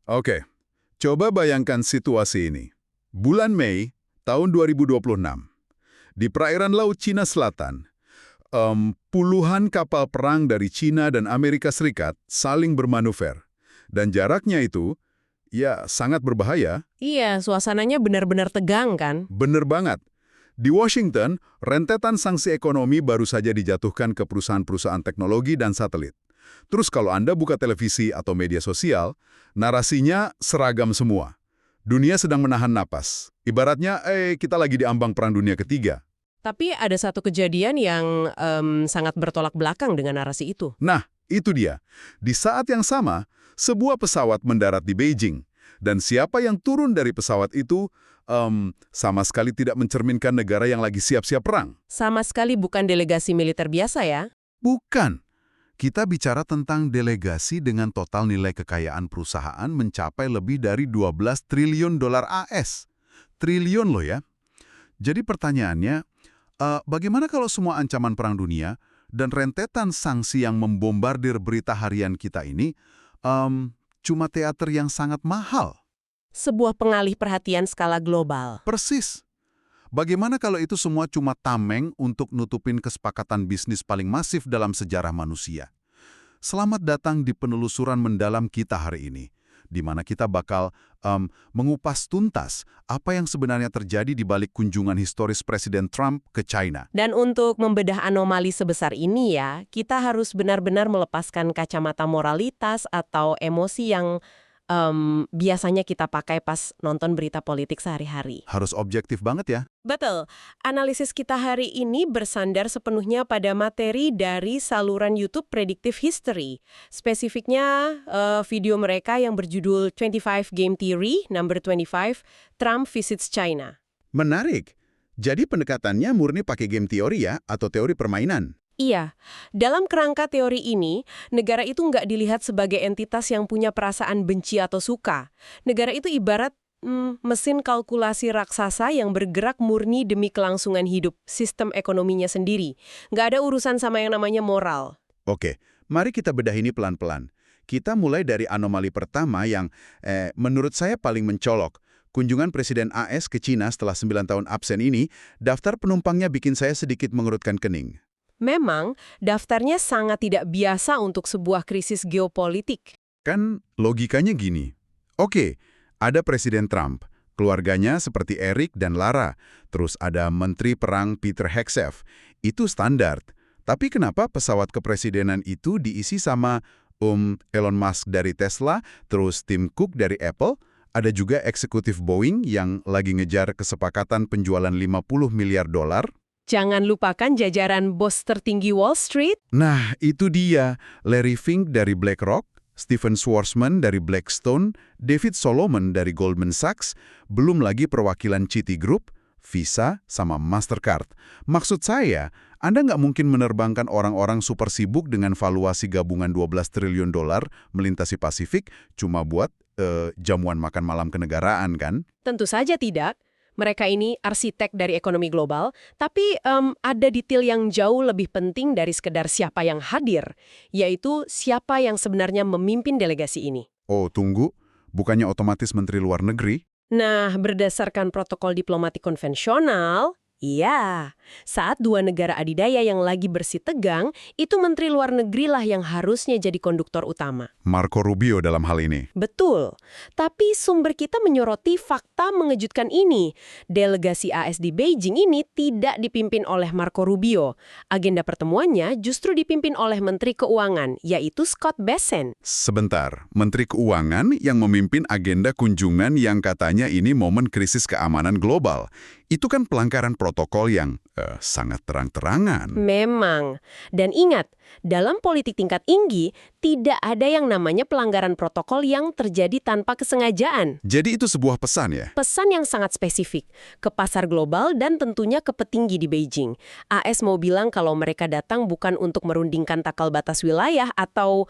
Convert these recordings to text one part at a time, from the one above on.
Oke, coba bayangkan situasi ini. Bulan Mei tahun 2026, di perairan Laut Cina Selatan, puluhan kapal perang dari Cina dan Amerika Serikat saling bermanuver. Dan jaraknya itu, ya sangat berbahaya. Iya, suasananya benar-benar tegang kan? Bener banget. Di Washington, rentetan sanksi ekonomi baru saja dijatuhkan ke perusahaan-perusahaan teknologi dan satelit. Terus kalau Anda buka televisi atau media sosial, narasinya seragam semua. Dunia sedang menahan napas. Ibaratnya, kita lagi di ambang Perang Dunia Ketiga. Tapi ada satu kejadian yang sangat bertolak belakang dengan narasi itu. Nah, itu dia. Di saat yang sama, sebuah pesawat mendarat di Beijing. Dan siapa yang turun dari pesawat itu sama sekali tidak mencerminkan negara yang lagi siap-siap perang. Sama sekali bukan delegasi militer biasa ya. Bukan. Kita bicara tentang delegasi dengan total nilai kekayaan perusahaan mencapai lebih dari 12 triliun dolar AS. Triliun loh ya. Jadi pertanyaannya, bagaimana kalau semua ancaman perang dunia dan rentetan sanksi yang membombardir berita harian kita ini cuma teater yang sangat mahal? Sebuah pengalih perhatian skala global. Persis. Bagaimana kalau itu semua cuma tameng untuk nutupin kesepakatan bisnis paling masif dalam sejarah manusia? Selamat datang di penelusuran mendalam kita hari ini, di mana kita bakal mengupas tuntas apa yang sebenarnya terjadi di balik kunjungan historis Presiden Trump ke China. Dan untuk membedah anomali sebesar ini ya, kita harus benar-benar melepaskan kacamata moralitas atau emosi yang biasanya kita pakai pas nonton berita politik sehari-hari. Harus objektif banget ya. Betul. Analisis kita hari ini bersandar sepenuhnya pada materi dari saluran YouTube Predictive History. Spesifiknya video mereka yang berjudul 25 Game Theory, number 25, Trump Visits China. Menarik. Jadi pendekatannya murni pakai game teori ya, atau teori permainan? Iya, dalam kerangka teori ini, negara itu nggak dilihat sebagai entitas yang punya perasaan benci atau suka. Negara itu ibarat mesin kalkulasi raksasa yang bergerak murni demi kelangsungan hidup, sistem ekonominya sendiri. Nggak ada urusan sama yang namanya moral. Oke, mari kita bedah ini pelan-pelan. Kita mulai dari anomali pertama yang menurut saya paling mencolok. Kunjungan Presiden AS ke China setelah 9 tahun absen ini, daftar penumpangnya bikin saya sedikit mengerutkan kening. Memang, daftarnya sangat tidak biasa untuk sebuah krisis geopolitik. Kan logikanya gini. Oke, ada Presiden Trump, keluarganya seperti Eric dan Lara, terus ada Menteri Perang Peter Hegseth. Itu standar. Tapi kenapa pesawat kepresidenan itu diisi sama Elon Musk dari Tesla, terus Tim Cook dari Apple, ada juga eksekutif Boeing yang lagi ngejar kesepakatan penjualan 50 miliar dolar? Jangan lupakan jajaran bos tertinggi Wall Street. Nah, itu dia. Larry Fink dari BlackRock, Stephen Schwarzman dari Blackstone, David Solomon dari Goldman Sachs, belum lagi perwakilan Citigroup, Visa, sama Mastercard. Maksud saya, Anda nggak mungkin menerbangkan orang-orang super sibuk dengan valuasi gabungan 12 triliun dolar melintasi Pasifik cuma buat jamuan makan malam kenegaraan, kan? Tentu saja tidak. Mereka ini arsitek dari ekonomi global, tapi ada detail yang jauh lebih penting dari sekedar siapa yang hadir, yaitu siapa yang sebenarnya memimpin delegasi ini. Oh, tunggu. Bukannya otomatis Menteri Luar Negeri? Nah, berdasarkan protokol diplomatik konvensional, iya, saat dua negara adidaya yang lagi bersih tegang, itu Menteri Luar Negeri lah yang harusnya jadi konduktor utama. Marco Rubio dalam hal ini. Betul, tapi sumber kita menyoroti fakta mengejutkan ini. Delegasi AS di Beijing ini tidak dipimpin oleh Marco Rubio. Agenda pertemuannya justru dipimpin oleh Menteri Keuangan, yaitu Scott Bessent. Sebentar, Menteri Keuangan yang memimpin agenda kunjungan yang katanya ini momen krisis keamanan global. Itu kan pelanggaran protokol yang sangat terang-terangan. Memang. Dan ingat, dalam politik tingkat tinggi, tidak ada yang namanya pelanggaran protokol yang terjadi tanpa kesengajaan. Jadi itu sebuah pesan ya? Pesan yang sangat spesifik, ke pasar global dan tentunya ke petinggi di Beijing. AS mau bilang kalau mereka datang bukan untuk merundingkan takal batas wilayah atau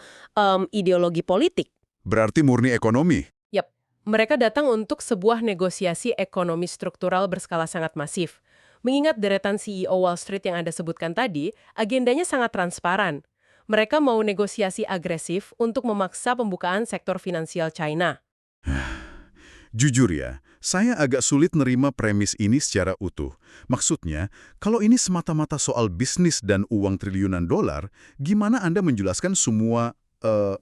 ideologi politik. Berarti murni ekonomi? Yap, mereka datang untuk sebuah negosiasi ekonomi struktural berskala sangat masif. Mengingat deretan CEO Wall Street yang Anda sebutkan tadi, agendanya sangat transparan. Mereka mau negosiasi agresif untuk memaksa pembukaan sektor finansial China. Jujur ya, saya agak sulit nerima premis ini secara utuh. Maksudnya, kalau ini semata-mata soal bisnis dan uang triliunan dolar, gimana Anda menjelaskan semua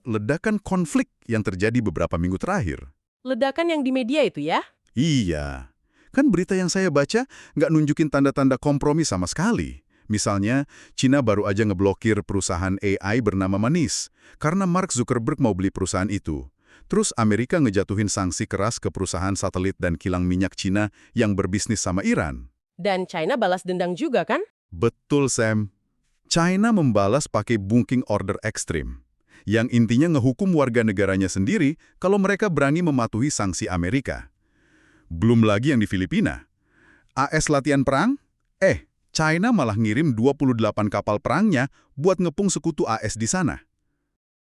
ledakan konflik yang terjadi beberapa minggu terakhir? Ledakan yang di media itu ya? Iya, kan berita yang saya baca nggak nunjukin tanda-tanda kompromi sama sekali. Misalnya, Cina baru aja ngeblokir perusahaan AI bernama Manis, karena Mark Zuckerberg mau beli perusahaan itu. Terus Amerika ngejatuhin sanksi keras ke perusahaan satelit dan kilang minyak Cina yang berbisnis sama Iran. Dan China balas dendam juga kan? Betul, Sam. China membalas pakai bunking order ekstrim, yang intinya ngehukum warga negaranya sendiri kalau mereka berani mematuhi sanksi Amerika. Belum lagi yang di Filipina. AS latihan perang? China malah ngirim 28 kapal perangnya buat ngepung sekutu AS di sana.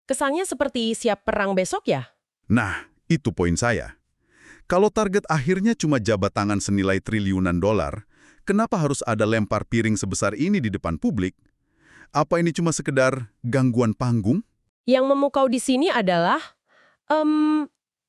Kesannya seperti siap perang besok ya? Nah, itu poin saya. Kalau target akhirnya cuma jabat tangan senilai triliunan dolar, kenapa harus ada lempar piring sebesar ini di depan publik? Apa ini cuma sekedar gangguan panggung? Yang memukau di sini adalah,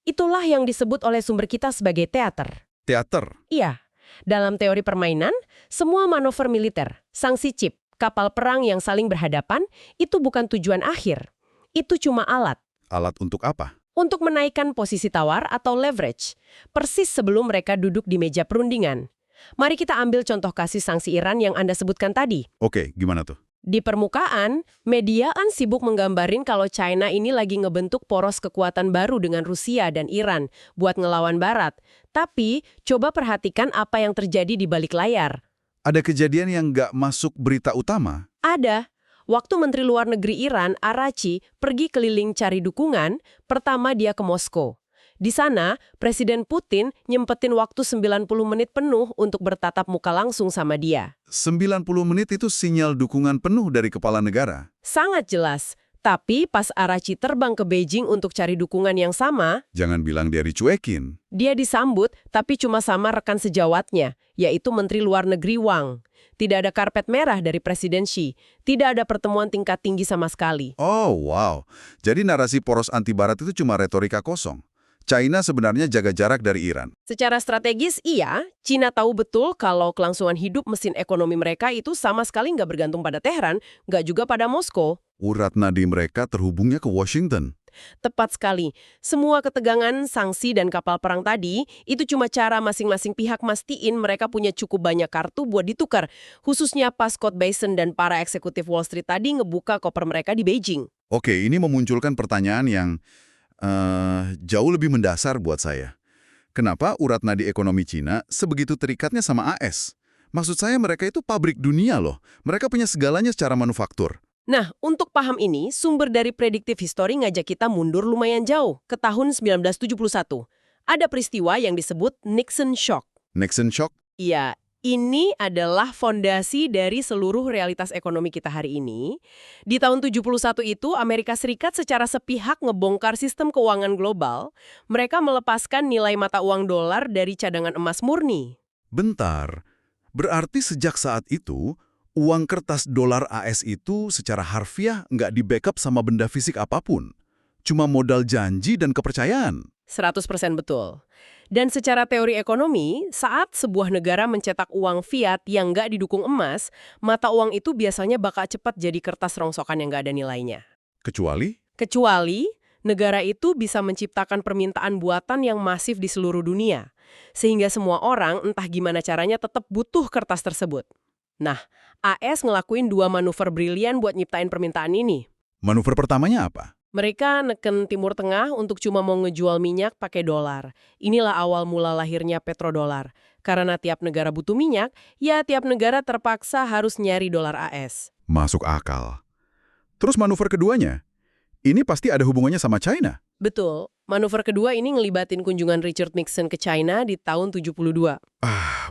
itulah yang disebut oleh sumber kita sebagai teater. Teater. Iya, dalam teori permainan, semua manuver militer, sanksi chip, kapal perang yang saling berhadapan, itu bukan tujuan akhir. Itu cuma alat. Alat untuk apa? Untuk menaikkan posisi tawar atau leverage, persis sebelum mereka duduk di meja perundingan. Mari kita ambil contoh kasus sanksi Iran yang Anda sebutkan tadi. Oke, gimana tuh? Di permukaan, media kan sibuk menggambarin kalau China ini lagi ngebentuk poros kekuatan baru dengan Rusia dan Iran buat ngelawan Barat. Tapi, coba perhatikan apa yang terjadi di balik layar. Ada kejadian yang nggak masuk berita utama? Ada. Waktu Menteri Luar Negeri Iran, Araghchi, pergi keliling cari dukungan, pertama dia ke Moskow. Di sana, Presiden Putin nyempetin waktu 90 menit penuh untuk bertatap muka langsung sama dia. 90 menit itu sinyal dukungan penuh dari kepala negara. Sangat jelas. Tapi pas Araghchi terbang ke Beijing untuk cari dukungan yang sama, Jangan bilang dia dicuekin. dia disambut tapi cuma sama rekan sejawatnya, yaitu Menteri Luar Negeri Wang. Tidak ada karpet merah dari Presiden Xi. Tidak ada pertemuan tingkat tinggi sama sekali. Oh, wow. Jadi narasi poros anti-barat itu cuma retorika kosong. China sebenarnya jaga jarak dari Iran. Secara strategis, iya, Cina tahu betul kalau kelangsungan hidup mesin ekonomi mereka itu sama sekali nggak bergantung pada Teheran, nggak juga pada Moskow. Urat nadi mereka terhubungnya ke Washington. Tepat sekali. Semua ketegangan, sanksi, dan kapal perang tadi, itu cuma cara masing-masing pihak mastiin mereka punya cukup banyak kartu buat ditukar. Khususnya pas Scott Bessent dan para eksekutif Wall Street tadi ngebuka koper mereka di Beijing. Oke, ini memunculkan pertanyaan yang jauh lebih mendasar buat saya. Kenapa urat nadi ekonomi Cina sebegitu terikatnya sama AS? Maksud saya mereka itu pabrik dunia loh. Mereka punya segalanya secara manufaktur. Nah, untuk paham ini, sumber dari prediktif history ngajak kita mundur lumayan jauh, ke tahun 1971. Ada peristiwa yang disebut Nixon Shock. Nixon Shock? Iya, ini adalah fondasi dari seluruh realitas ekonomi kita hari ini. Di tahun 71 itu, Amerika Serikat secara sepihak ngebongkar sistem keuangan global. Mereka melepaskan nilai mata uang dolar dari cadangan emas murni. Bentar. Berarti sejak saat itu, uang kertas dolar AS itu secara harfiah nggak di-backup sama benda fisik apapun. Cuma modal janji dan kepercayaan. 100% betul. Dan secara teori ekonomi, saat sebuah negara mencetak uang fiat yang nggak didukung emas, mata uang itu biasanya bakal cepat jadi kertas rongsokan yang nggak ada nilainya. Kecuali? Kecuali, negara itu bisa menciptakan permintaan buatan yang masif di seluruh dunia. Sehingga semua orang, entah gimana caranya, tetap butuh kertas tersebut. Nah, AS ngelakuin 2 manuver brilian buat nyiptain permintaan ini. Manuver pertamanya apa? Mereka neken Timur Tengah untuk cuma mau ngejual minyak pakai dolar. Inilah awal mula lahirnya petrodolar. Karena tiap negara butuh minyak, ya tiap negara terpaksa harus nyari dolar AS. Masuk akal. Terus manuver keduanya? Ini pasti ada hubungannya sama China. Betul. Manuver kedua ini ngelibatin kunjungan Richard Nixon ke China di tahun 72.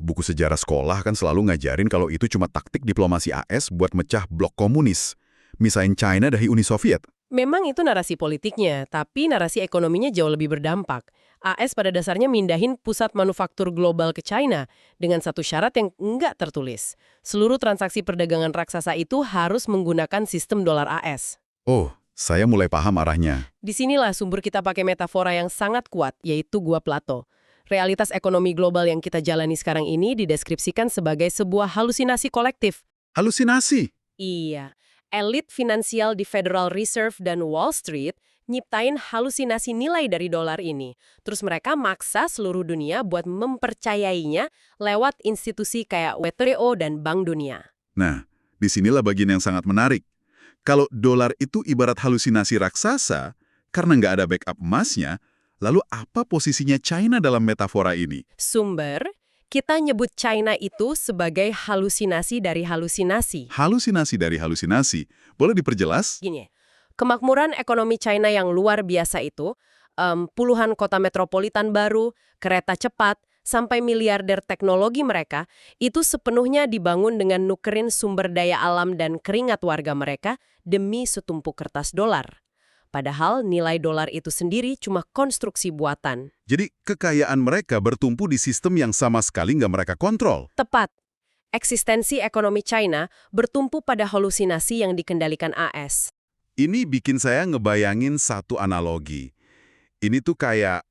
Buku sejarah sekolah kan selalu ngajarin kalau itu cuma taktik diplomasi AS buat mecah blok komunis. Misain China dari Uni Soviet. Memang itu narasi politiknya, tapi narasi ekonominya jauh lebih berdampak. AS pada dasarnya mindahin pusat manufaktur global ke China dengan satu syarat yang enggak tertulis. Seluruh transaksi perdagangan raksasa itu harus menggunakan sistem dolar AS. Oh, saya mulai paham arahnya. Disinilah sumber kita pakai metafora yang sangat kuat, yaitu Gua Plato. Realitas ekonomi global yang kita jalani sekarang ini dideskripsikan sebagai sebuah halusinasi kolektif. Halusinasi. Iya, elit finansial di Federal Reserve dan Wall Street nyiptain halusinasi nilai dari dolar ini. Terus mereka maksa seluruh dunia buat mempercayainya lewat institusi kayak WTO dan Bank Dunia. Nah, disinilah bagian yang sangat menarik. Kalau dolar itu ibarat halusinasi raksasa, karena nggak ada backup emasnya, lalu apa posisinya China dalam metafora ini? Sumber, kita nyebut China itu sebagai halusinasi dari halusinasi. Halusinasi dari halusinasi. Boleh diperjelas? Gini, kemakmuran ekonomi China yang luar biasa itu, puluhan kota metropolitan baru, kereta cepat, sampai miliarder teknologi mereka, itu sepenuhnya dibangun dengan nukerin sumber daya alam dan keringat warga mereka demi setumpuk kertas dolar. Padahal nilai dolar itu sendiri cuma konstruksi buatan. Jadi kekayaan mereka bertumpu di sistem yang sama sekali nggak mereka kontrol. Tepat. Eksistensi ekonomi China bertumpu pada halusinasi yang dikendalikan AS. Ini bikin saya ngebayangin satu analogi. Ini tuh kayak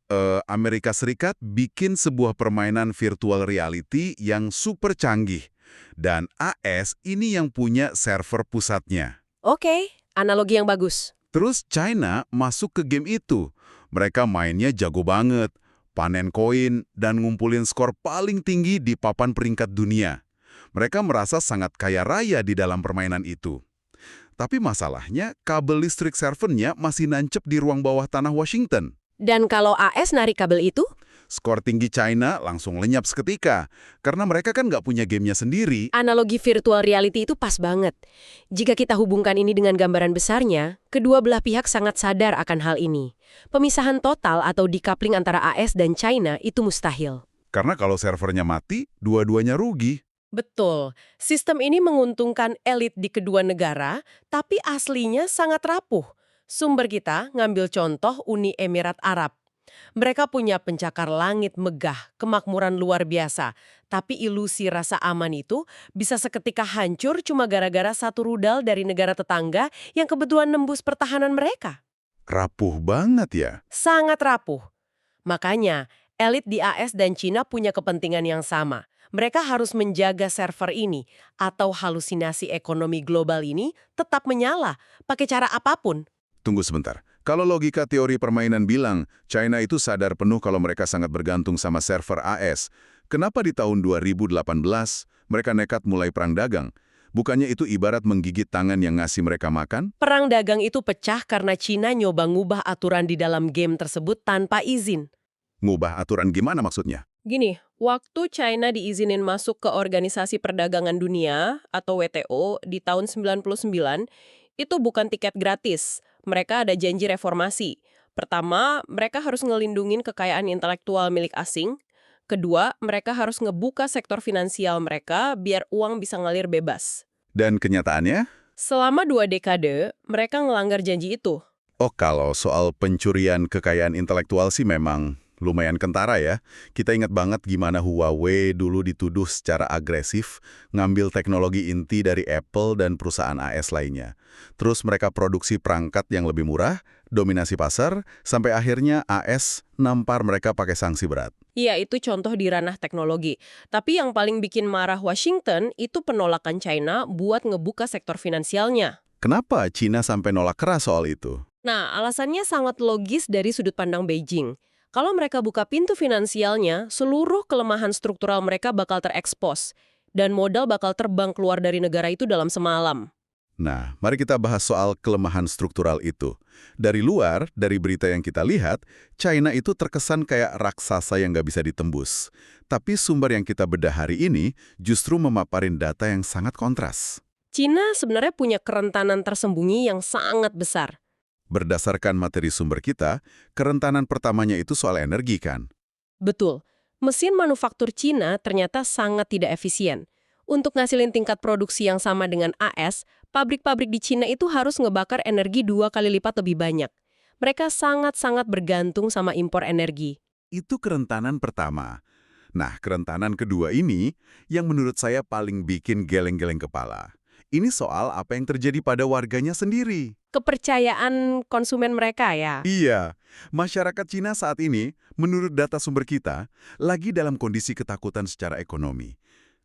Amerika Serikat bikin sebuah permainan virtual reality yang super canggih. Dan AS ini yang punya server pusatnya. Oke, analogi yang bagus. Terus China masuk ke game itu. Mereka mainnya jago banget, panen koin, dan ngumpulin skor paling tinggi di papan peringkat dunia. Mereka merasa sangat kaya raya di dalam permainan itu. Tapi masalahnya, kabel listrik servernya masih nancep di ruang bawah tanah Washington. Dan kalau AS narik kabel itu? Skor tinggi China langsung lenyap seketika, karena mereka kan nggak punya gamenya sendiri. Analogi virtual reality itu pas banget. Jika kita hubungkan ini dengan gambaran besarnya, kedua belah pihak sangat sadar akan hal ini. Pemisahan total atau decoupling antara AS dan China itu mustahil. Karena kalau servernya mati, dua-duanya rugi. Betul. Sistem ini menguntungkan elit di kedua negara, tapi aslinya sangat rapuh. Sumber kita ngambil contoh Uni Emirat Arab. Mereka punya pencakar langit megah, kemakmuran luar biasa. Tapi ilusi rasa aman itu bisa seketika hancur cuma gara-gara satu rudal dari negara tetangga yang kebetulan nembus pertahanan mereka. Rapuh banget ya. Sangat rapuh. Makanya, elit di AS dan China punya kepentingan yang sama. Mereka harus menjaga server ini atau halusinasi ekonomi global ini tetap menyala, pakai cara apapun. Tunggu sebentar. Kalau logika teori permainan bilang, China itu sadar penuh kalau mereka sangat bergantung sama server AS, kenapa di tahun 2018 mereka nekat mulai perang dagang? Bukannya itu ibarat menggigit tangan yang ngasih mereka makan? Perang dagang itu pecah karena China nyoba ngubah aturan di dalam game tersebut tanpa izin. Ngubah aturan gimana maksudnya? Gini, waktu China diizinin masuk ke Organisasi Perdagangan Dunia atau WTO di tahun 99, itu bukan tiket gratis. Mereka ada janji reformasi. Pertama, mereka harus ngelindungin kekayaan intelektual milik asing. Kedua, mereka harus ngebuka sektor finansial mereka biar uang bisa ngalir bebas. Dan kenyataannya? Selama 2 dekade, mereka ngelanggar janji itu. Oh, kalau soal pencurian kekayaan intelektual sih memang lumayan kentara ya. Kita ingat banget gimana Huawei dulu dituduh secara agresif ngambil teknologi inti dari Apple dan perusahaan AS lainnya. Terus mereka produksi perangkat yang lebih murah, dominasi pasar, sampai akhirnya AS nampar mereka pakai sanksi berat. Iya, itu contoh di ranah teknologi. Tapi yang paling bikin marah Washington itu penolakan China buat ngebuka sektor finansialnya. Kenapa China sampai nolak keras soal itu? Nah, alasannya sangat logis dari sudut pandang Beijing. Kalau mereka buka pintu finansialnya, seluruh kelemahan struktural mereka bakal terekspos. Dan modal bakal terbang keluar dari negara itu dalam semalam. Nah, mari kita bahas soal kelemahan struktural itu. Dari luar, dari berita yang kita lihat, China itu terkesan kayak raksasa yang nggak bisa ditembus. Tapi sumber yang kita bedah hari ini justru memaparin data yang sangat kontras. China sebenarnya punya kerentanan tersembunyi yang sangat besar. Berdasarkan materi sumber kita, kerentanan pertamanya itu soal energi kan? Betul. Mesin manufaktur China ternyata sangat tidak efisien. Untuk ngasilin tingkat produksi yang sama dengan AS, pabrik-pabrik di China itu harus ngebakar energi 2 kali lipat lebih banyak. Mereka sangat-sangat bergantung sama impor energi. Itu kerentanan pertama. Nah, kerentanan kedua ini yang menurut saya paling bikin geleng-geleng kepala. Ini soal apa yang terjadi pada warganya sendiri. Kepercayaan konsumen mereka ya. Iya, masyarakat Cina saat ini, menurut data sumber kita, lagi dalam kondisi ketakutan secara ekonomi.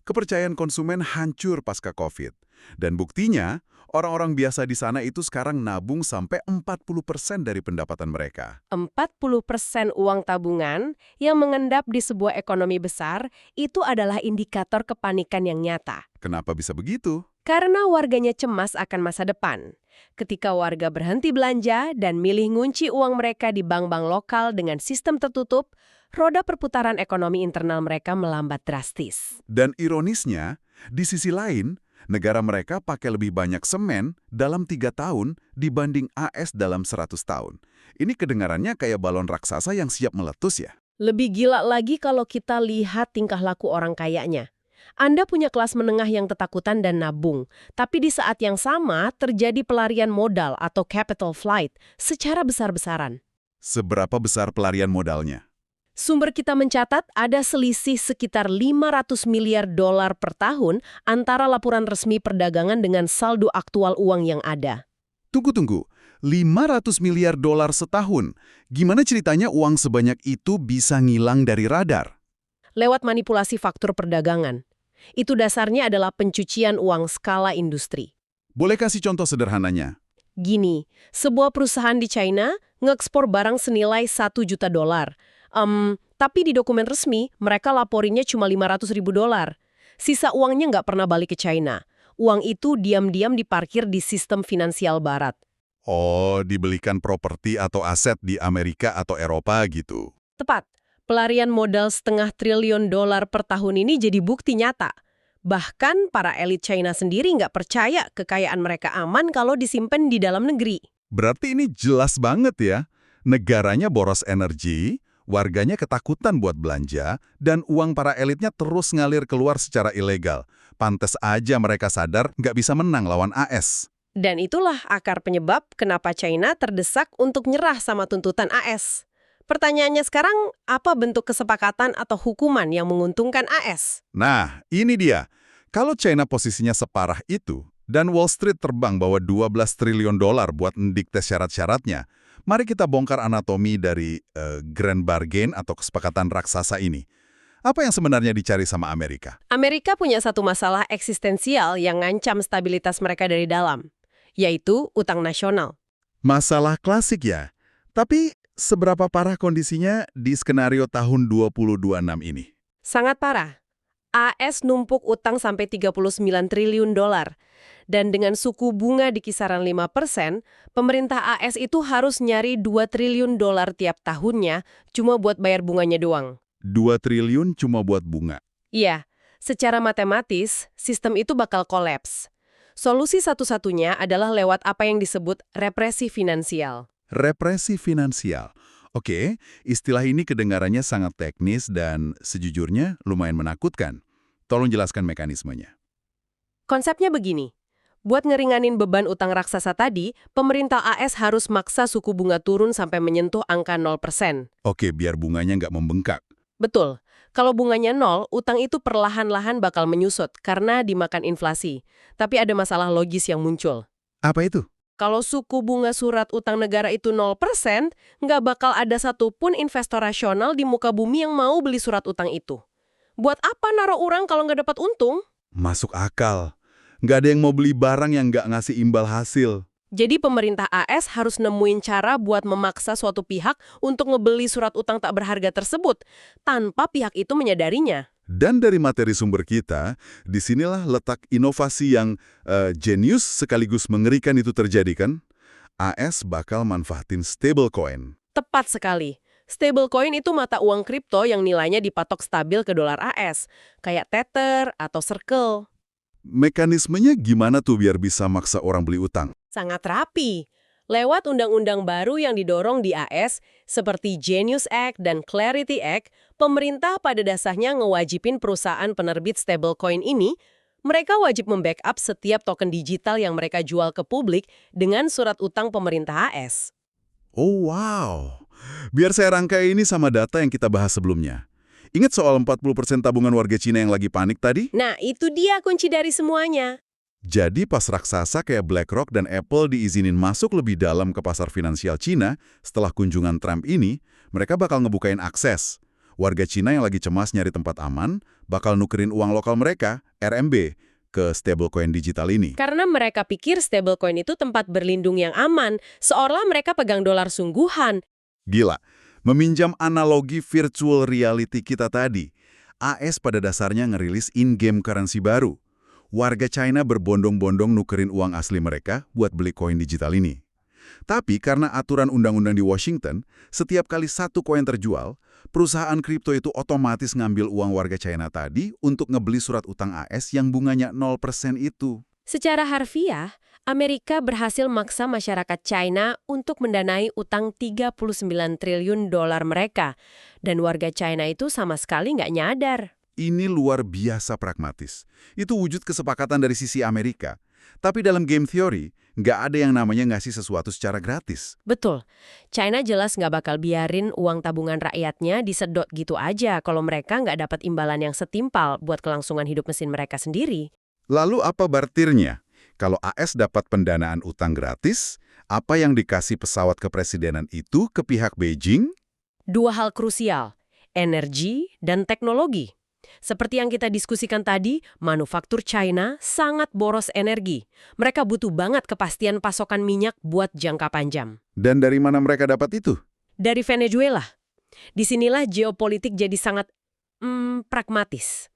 Kepercayaan konsumen hancur pasca COVID. Dan buktinya, orang-orang biasa di sana itu sekarang nabung sampai 40% dari pendapatan mereka. 40% uang tabungan yang mengendap di sebuah ekonomi besar itu adalah indikator kepanikan yang nyata. Kenapa bisa begitu? Karena warganya cemas akan masa depan. Ketika warga berhenti belanja dan milih ngunci uang mereka di bank-bank lokal dengan sistem tertutup, roda perputaran ekonomi internal mereka melambat drastis. Dan ironisnya, di sisi lain, negara mereka pakai lebih banyak semen dalam 3 tahun dibanding AS dalam 100 tahun. Ini kedengarannya kayak balon raksasa yang siap meletus ya. Lebih gila lagi kalau kita lihat tingkah laku orang kayanya. Anda punya kelas menengah yang ketakutan dan nabung, tapi di saat yang sama terjadi pelarian modal atau capital flight secara besar-besaran. Seberapa besar pelarian modalnya? Sumber kita mencatat ada selisih sekitar 500 miliar dolar per tahun antara laporan resmi perdagangan dengan saldo aktual uang yang ada. Tunggu, 500 miliar dolar setahun. Gimana ceritanya uang sebanyak itu bisa ngilang dari radar? Lewat manipulasi faktur perdagangan. Itu dasarnya adalah pencucian uang skala industri. Boleh kasih contoh sederhananya? Gini, sebuah perusahaan di China ngekspor barang senilai 1 juta dolar. Tapi di dokumen resmi, mereka laporinnya cuma 500 ribu dolar. Sisa uangnya nggak pernah balik ke China. Uang itu diam-diam diparkir di sistem finansial barat. Oh, dibelikan properti atau aset di Amerika atau Eropa gitu. Tepat. Pelarian modal $500 triliun per tahun ini jadi bukti nyata. Bahkan para elit China sendiri nggak percaya kekayaan mereka aman kalau disimpan di dalam negeri. Berarti ini jelas banget ya. Negaranya boros energi, warganya ketakutan buat belanja, dan uang para elitnya terus ngalir keluar secara ilegal. Pantes aja mereka sadar nggak bisa menang lawan AS. Dan itulah akar penyebab kenapa China terdesak untuk nyerah sama tuntutan AS. Pertanyaannya sekarang, apa bentuk kesepakatan atau hukuman yang menguntungkan AS? Nah, ini dia. Kalau China posisinya separah itu, dan Wall Street terbang bawa 12 triliun dolar buat mendikte syarat-syaratnya, mari kita bongkar anatomi dari Grand Bargain atau kesepakatan raksasa ini. Apa yang sebenarnya dicari sama Amerika? Amerika punya satu masalah eksistensial yang ngancam stabilitas mereka dari dalam, yaitu utang nasional. Masalah klasik ya. Tapi seberapa parah kondisinya di skenario tahun 2026 ini? Sangat parah. AS numpuk utang sampai 39 triliun dolar. Dan dengan suku bunga di kisaran 5%, pemerintah AS itu harus nyari 2 triliun dolar tiap tahunnya cuma buat bayar bunganya doang. 2 triliun cuma buat bunga. Iya, secara matematis, sistem itu bakal kolaps. Solusi satu-satunya adalah lewat apa yang disebut represi finansial. Represi finansial. Oke, istilah ini kedengarannya sangat teknis dan sejujurnya lumayan menakutkan. Tolong jelaskan mekanismenya. Konsepnya begini. Buat ngeringanin beban utang raksasa tadi, pemerintah AS harus maksa suku bunga turun sampai menyentuh angka 0%. Oke, biar bunganya nggak membengkak. Betul. Kalau bunganya 0, utang itu perlahan-lahan bakal menyusut karena dimakan inflasi. Tapi ada masalah logis yang muncul. Apa itu? Kalau suku bunga surat utang negara itu 0%, nggak bakal ada satupun investor rasional di muka bumi yang mau beli surat utang itu. Buat apa naruh orang kalau nggak dapat untung? Masuk akal. Nggak ada yang mau beli barang yang nggak ngasih imbal hasil. Jadi pemerintah AS harus nemuin cara buat memaksa suatu pihak untuk ngebeli surat utang tak berharga tersebut, tanpa pihak itu menyadarinya. Dan dari materi sumber kita, disinilah letak inovasi yang jenius sekaligus mengerikan itu terjadi kan? AS bakal manfaatin stablecoin. Tepat sekali. Stablecoin itu mata uang kripto yang nilainya dipatok stabil ke dolar AS, kayak Tether atau Circle. Mekanismenya gimana tuh biar bisa maksa orang beli utang? Sangat rapi. Lewat undang-undang baru yang didorong di AS, seperti Genius Act dan Clarity Act, pemerintah pada dasarnya ngewajibin perusahaan penerbit stablecoin ini, mereka wajib membackup setiap token digital yang mereka jual ke publik dengan surat utang pemerintah AS. Oh wow, biar saya rangkai ini sama data yang kita bahas sebelumnya. Ingat soal 40% tabungan warga Cina yang lagi panik tadi? Nah, itu dia kunci dari semuanya. Jadi pas raksasa kayak BlackRock dan Apple diizinin masuk lebih dalam ke pasar finansial Cina setelah kunjungan Trump ini, mereka bakal ngebukain akses. Warga Cina yang lagi cemas nyari tempat aman bakal nukerin uang lokal mereka, RMB, ke stablecoin digital ini. Karena mereka pikir stablecoin itu tempat berlindung yang aman, seolah mereka pegang dolar sungguhan. Gila, meminjam analogi virtual reality kita tadi, AS pada dasarnya ngerilis in-game currency baru. Warga China berbondong-bondong nukerin uang asli mereka buat beli koin digital ini. Tapi karena aturan undang-undang di Washington, setiap kali satu koin terjual, perusahaan kripto itu otomatis ngambil uang warga China tadi untuk ngebeli surat utang AS yang bunganya 0% itu. Secara harfiah, Amerika berhasil maksa masyarakat China untuk mendanai utang 39 triliun dolar mereka. Dan warga China itu sama sekali nggak nyadar. Ini luar biasa pragmatis. Itu wujud kesepakatan dari sisi Amerika. Tapi dalam game theory, nggak ada yang namanya ngasih sesuatu secara gratis. Betul. China jelas nggak bakal biarin uang tabungan rakyatnya disedot gitu aja kalau mereka nggak dapat imbalan yang setimpal buat kelangsungan hidup mesin mereka sendiri. Lalu apa bartirnya? Kalau AS dapat pendanaan utang gratis, apa yang dikasih pesawat kepresidenan itu ke pihak Beijing? Dua hal krusial, energi dan teknologi. Seperti yang kita diskusikan tadi, manufaktur China sangat boros energi. Mereka butuh banget kepastian pasokan minyak buat jangka panjang. Dan dari mana mereka dapat itu? Dari Venezuela. Disinilah geopolitik jadi sangat pragmatis.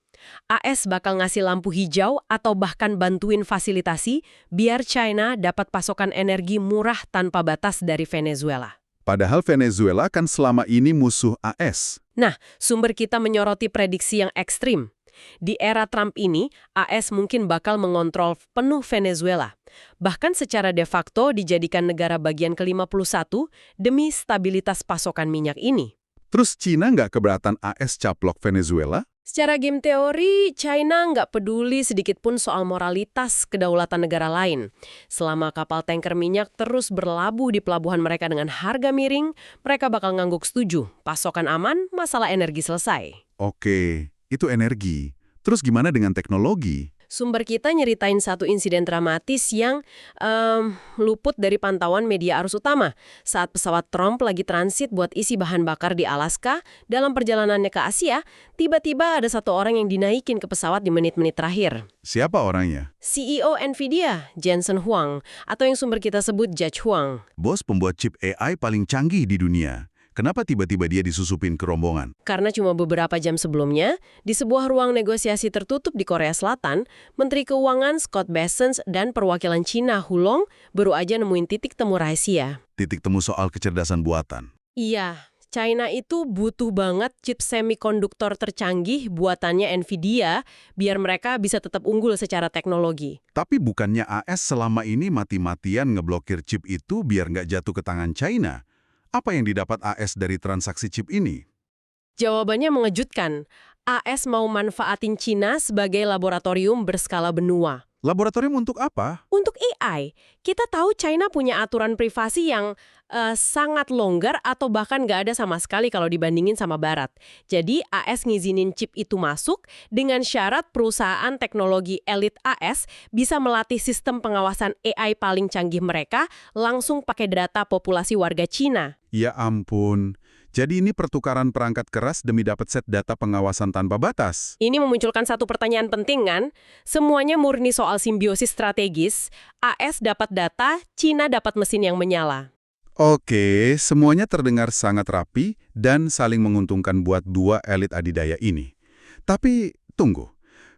AS bakal ngasih lampu hijau atau bahkan bantuin fasilitasi biar China dapat pasokan energi murah tanpa batas dari Venezuela. Padahal Venezuela kan selama ini musuh AS. Nah, sumber kita menyoroti prediksi yang ekstrim. Di era Trump ini, AS mungkin bakal mengontrol penuh Venezuela. Bahkan secara de facto dijadikan negara bagian ke-51 demi stabilitas pasokan minyak ini. Terus Cina nggak keberatan AS caplok Venezuela? Secara game teori, China nggak peduli sedikit pun soal moralitas kedaulatan negara lain. Selama kapal tanker minyak terus berlabuh di pelabuhan mereka dengan harga miring, mereka bakal ngangguk setuju. Pasokan aman, masalah energi selesai. Oke, itu energi. Terus gimana dengan teknologi? Sumber kita nyeritain satu insiden dramatis yang luput dari pantauan media arus utama. Saat pesawat Trump lagi transit buat isi bahan bakar di Alaska, dalam perjalanannya ke Asia, tiba-tiba ada satu orang yang dinaikin ke pesawat di menit-menit terakhir. Siapa orangnya? CEO Nvidia, Jensen Huang, atau yang sumber kita sebut Judge Huang. Bos pembuat chip AI paling canggih di dunia. Kenapa tiba-tiba dia disusupin ke rombongan? Karena cuma beberapa jam sebelumnya, di sebuah ruang negosiasi tertutup di Korea Selatan, Menteri Keuangan Scott Bessent dan perwakilan Cina Hu Long baru aja nemuin titik temu rahasia. Titik temu soal kecerdasan buatan. Iya, China itu butuh banget chip semikonduktor tercanggih buatannya Nvidia biar mereka bisa tetap unggul secara teknologi. Tapi bukannya AS selama ini mati-matian ngeblokir chip itu biar nggak jatuh ke tangan China? Apa yang didapat AS dari transaksi chip ini? Jawabannya mengejutkan. AS mau manfaatin China sebagai laboratorium berskala benua. Laboratorium untuk apa? Untuk AI, kita tahu China punya aturan privasi yang sangat longgar atau bahkan nggak ada sama sekali kalau dibandingin sama Barat. Jadi AS ngizinin chip itu masuk dengan syarat perusahaan teknologi elit AS bisa melatih sistem pengawasan AI paling canggih mereka langsung pakai data populasi warga China. Ya ampun. Jadi ini pertukaran perangkat keras demi dapat set data pengawasan tanpa batas. Ini memunculkan satu pertanyaan penting kan? Semuanya murni soal simbiosis strategis. AS dapat data, China dapat mesin yang menyala. Oke, semuanya terdengar sangat rapi dan saling menguntungkan buat dua elit adidaya ini. Tapi tunggu,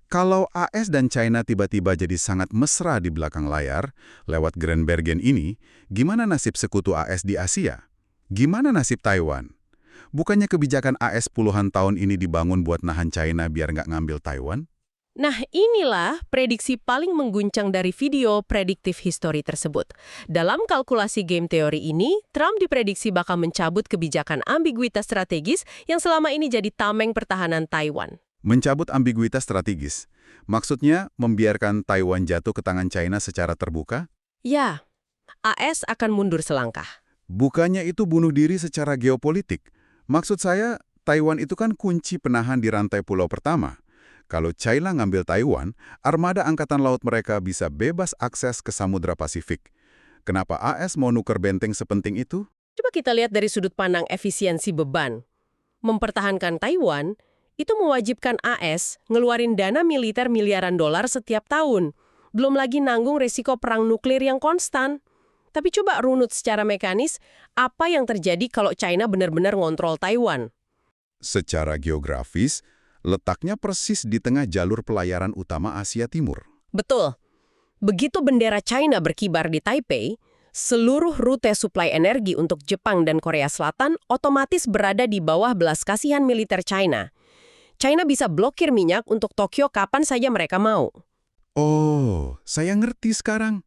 kalau AS dan China tiba-tiba jadi sangat mesra di belakang layar lewat Grand Bargain ini, gimana nasib sekutu AS di Asia? Gimana nasib Taiwan? Bukannya kebijakan AS puluhan tahun ini dibangun buat nahan China biar nggak ngambil Taiwan? Nah, inilah prediksi paling mengguncang dari video predictive history tersebut. Dalam kalkulasi game teori ini, Trump diprediksi bakal mencabut kebijakan ambiguitas strategis yang selama ini jadi tameng pertahanan Taiwan. Mencabut ambiguitas strategis. Maksudnya membiarkan Taiwan jatuh ke tangan China secara terbuka? Ya, AS akan mundur selangkah. Bukannya itu bunuh diri secara geopolitik. Maksud saya, Taiwan itu kan kunci penahan di rantai pulau pertama. Kalau China ngambil Taiwan, armada angkatan laut mereka bisa bebas akses ke Samudra Pasifik. Kenapa AS mau nuker benteng sepenting itu? Coba kita lihat dari sudut pandang efisiensi beban. Mempertahankan Taiwan, itu mewajibkan AS ngeluarin dana militer miliaran dolar setiap tahun. Belum lagi nanggung resiko perang nuklir yang konstan. Tapi coba runut secara mekanis, apa yang terjadi kalau China benar-benar ngontrol Taiwan? Secara geografis, letaknya persis di tengah jalur pelayaran utama Asia Timur. Betul. Begitu bendera China berkibar di Taipei, seluruh rute suplai energi untuk Jepang dan Korea Selatan otomatis berada di bawah belas kasihan militer China. China bisa blokir minyak untuk Tokyo kapan saja mereka mau. Oh, saya ngerti sekarang.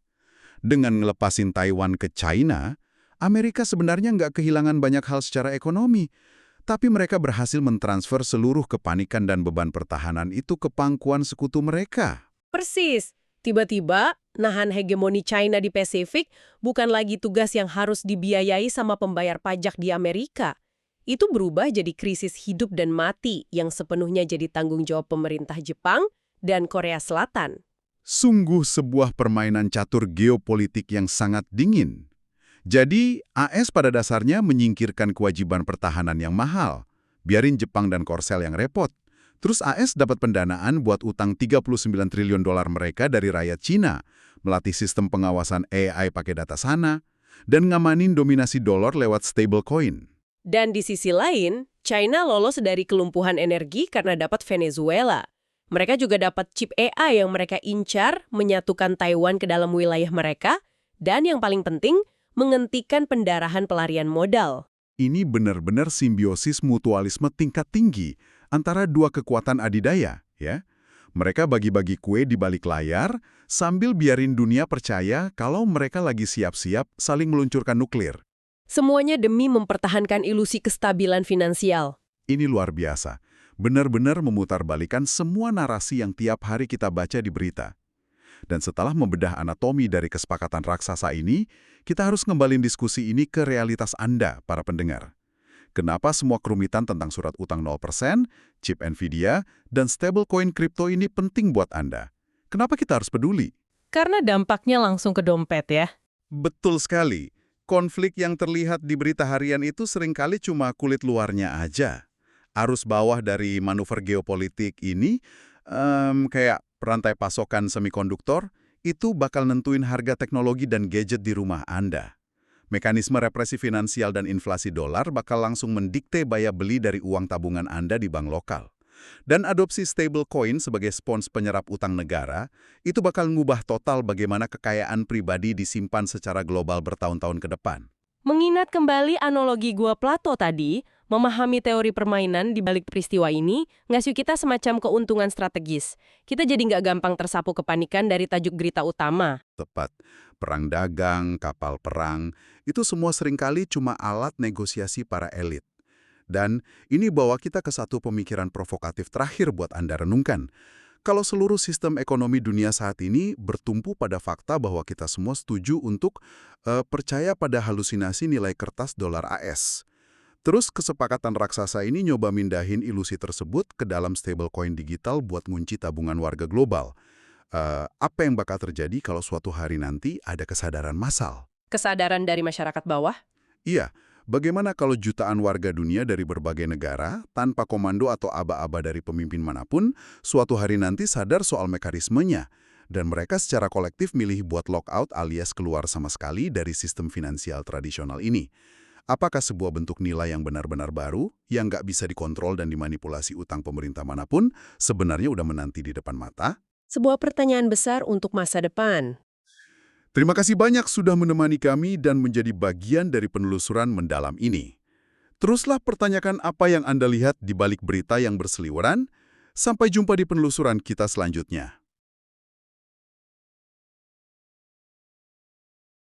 Dengan ngelepasin Taiwan ke China, Amerika sebenarnya nggak kehilangan banyak hal secara ekonomi. Tapi mereka berhasil mentransfer seluruh kepanikan dan beban pertahanan itu ke pangkuan sekutu mereka. Persis. Tiba-tiba, nahan hegemoni China di Pasifik bukan lagi tugas yang harus dibiayai sama pembayar pajak di Amerika. Itu berubah jadi krisis hidup dan mati yang sepenuhnya jadi tanggung jawab pemerintah Jepang dan Korea Selatan. Sungguh sebuah permainan catur geopolitik yang sangat dingin. Jadi, AS pada dasarnya menyingkirkan kewajiban pertahanan yang mahal. Biarin Jepang dan Korsel yang repot. Terus AS dapat pendanaan buat utang 39 triliun dolar mereka dari rakyat Cina, melatih sistem pengawasan AI pakai data sana, dan ngamanin dominasi dolar lewat stablecoin. Dan di sisi lain, China lolos dari kelumpuhan energi karena dapat Venezuela. Mereka juga dapat chip AI yang mereka incar, menyatukan Taiwan ke dalam wilayah mereka, dan yang paling penting, menghentikan pendarahan pelarian modal. Ini benar-benar simbiosis mutualisme tingkat tinggi antara dua kekuatan adidaya, ya. Mereka bagi-bagi kue di balik layar sambil biarin dunia percaya kalau mereka lagi siap-siap saling meluncurkan nuklir. Semuanya demi mempertahankan ilusi kestabilan finansial. Ini luar biasa. Benar-benar memutarbalikkan semua narasi yang tiap hari kita baca di berita. Dan setelah membedah anatomi dari kesepakatan raksasa ini, kita harus ngembalin diskusi ini ke realitas Anda, para pendengar. Kenapa semua kerumitan tentang surat utang 0%, chip Nvidia, dan stablecoin kripto ini penting buat Anda? Kenapa kita harus peduli? Karena dampaknya langsung ke dompet ya. Betul sekali. Konflik yang terlihat di berita harian itu seringkali cuma kulit luarnya aja. Arus bawah dari manuver geopolitik ini, kayak rantai pasokan semikonduktor, itu bakal nentuin harga teknologi dan gadget di rumah Anda. Mekanisme represi finansial dan inflasi dolar bakal langsung mendikte biaya beli dari uang tabungan Anda di bank lokal. Dan adopsi stablecoin sebagai spons penyerap utang negara, itu bakal ngubah total bagaimana kekayaan pribadi disimpan secara global bertahun-tahun ke depan. Mengingat kembali analogi gua Plato tadi, memahami teori permainan di balik peristiwa ini ngasih kita semacam keuntungan strategis. Kita jadi nggak gampang tersapu kepanikan dari tajuk berita utama. Tepat. Perang dagang, kapal perang, itu semua seringkali cuma alat negosiasi para elit. Dan ini bawa kita ke satu pemikiran provokatif terakhir buat Anda renungkan. Kalau seluruh sistem ekonomi dunia saat ini bertumpu pada fakta bahwa kita semua setuju untuk percaya pada halusinasi nilai kertas dolar AS. Terus kesepakatan raksasa ini nyoba mindahin ilusi tersebut ke dalam stablecoin digital buat ngunci tabungan warga global. Apa yang bakal terjadi kalau suatu hari nanti ada kesadaran massal? Kesadaran dari masyarakat bawah? Iya. Bagaimana kalau jutaan warga dunia dari berbagai negara, tanpa komando atau aba-aba dari pemimpin manapun, suatu hari nanti sadar soal mekanismenya, dan mereka secara kolektif milih buat lockout alias keluar sama sekali dari sistem finansial tradisional ini? Apakah sebuah bentuk nilai yang benar-benar baru, yang nggak bisa dikontrol dan dimanipulasi utang pemerintah manapun, sebenarnya udah menanti di depan mata? Sebuah pertanyaan besar untuk masa depan. Terima kasih banyak sudah menemani kami dan menjadi bagian dari penelusuran mendalam ini. Teruslah pertanyakan apa yang Anda lihat di balik berita yang berseliweran. Sampai jumpa di penelusuran kita selanjutnya.